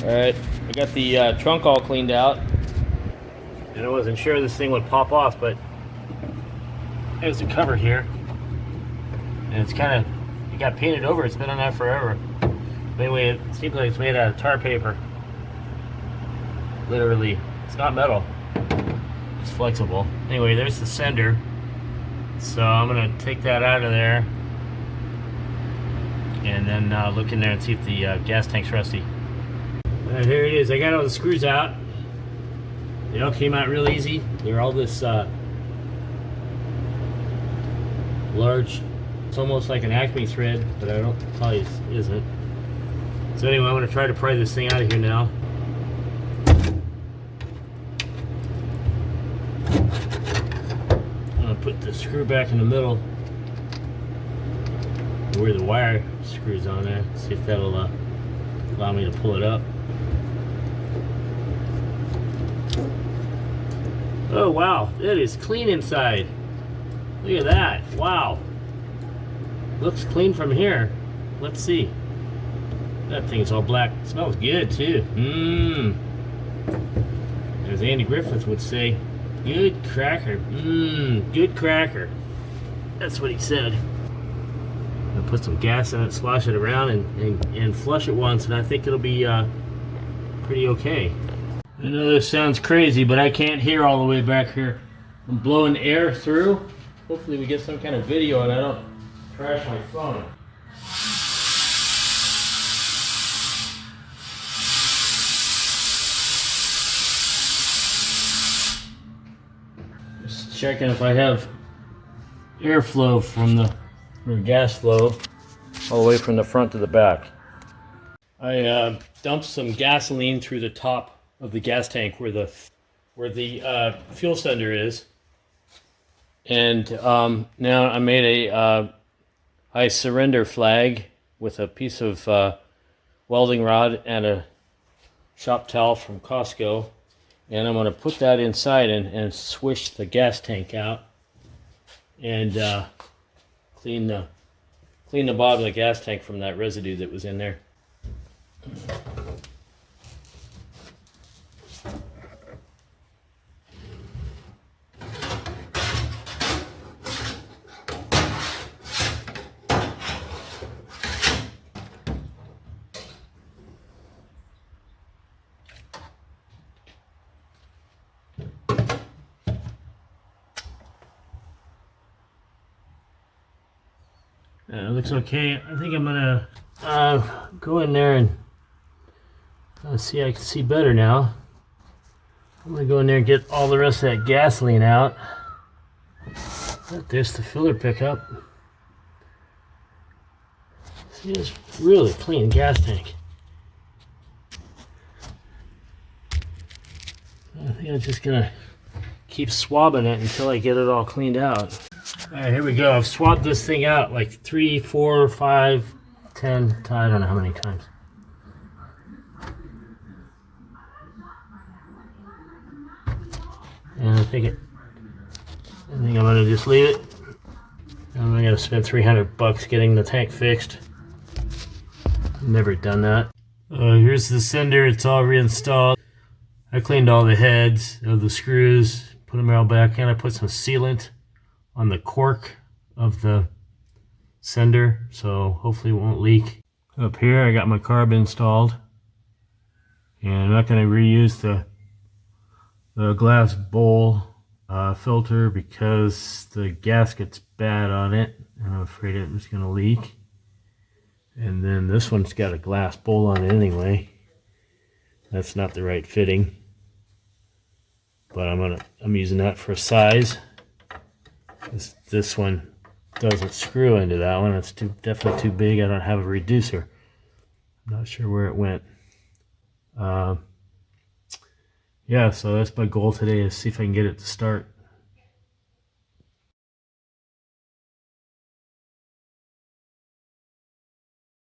Alright, I got the trunk all cleaned out. And I wasn't sure this thing would pop off, but there's the cover here. And it's kind of, it got painted over, it's been on that forever. But anyway, it seems like it's made out of tar paper. Literally, it's not metal. It's flexible. Anyway, there's the sender. So I'm gonna take that out of there. And then look in there and see if the gas tank's rusty. Here it is. I got all the screws out. They all came out real easy. They're all this large, it's almost like an Acme thread, but I don't, probably isn't. So anyway, I'm going to try to pry this thing out of here now. I'm going to put the screw back in the middle where the wire screws on there. See if that'll allow me to pull it up. Oh wow, it is clean inside. Look at that. Wow. Looks clean from here. Let's see. That thing's all black. It smells good too. As Andy Griffith would say, good cracker. Good cracker. That's what he said. I'm gonna put some gas in it, slosh it around, and flush it once, and I think it'll be pretty okay. I know this sounds crazy, but I can't hear all the way back here. I'm blowing air through. Hopefully we get some kind of video and I don't crash my phone. Just checking if I have airflow from the gas flow all the way from the front to the back. I dumped some gasoline through the top of the gas tank where the fuel sender is, and now I made a I surrender flag with a piece of welding rod and a shop towel from Costco, and I'm going to put that inside and swish the gas tank out and clean the bottom of the gas tank from that residue that was in there. It looks okay. I think I'm gonna go in there and see. I can see better now. I'm gonna go in there and get all the rest of that gasoline out. There's the filler pickup. See, it's really clean gas tank. I think I'm just gonna keep swabbing it until I get it all cleaned out. Alright, here we go. I've swabbed this thing out like 3, 4, 5, 10, I don't know how many times. And I think I'm gonna just leave it. I'm gonna spend $300 getting the tank fixed. Never done that. Here's the sender. It's all reinstalled. I cleaned all the heads of the screws, put them all back in. I put some sealant on the cork of the sender, so hopefully it won't leak. Up here I got my carb installed, and I'm not going to reuse the glass bowl filter because the gasket's bad on it and I'm afraid it was going to leak. And then this one's got a glass bowl on it anyway. That's not the right fitting, but I'm using that for size. This one doesn't screw into that one. It's definitely too big. I don't have a reducer. I'm not sure where it went. Yeah, so that's my goal today, is see if I can get it to start.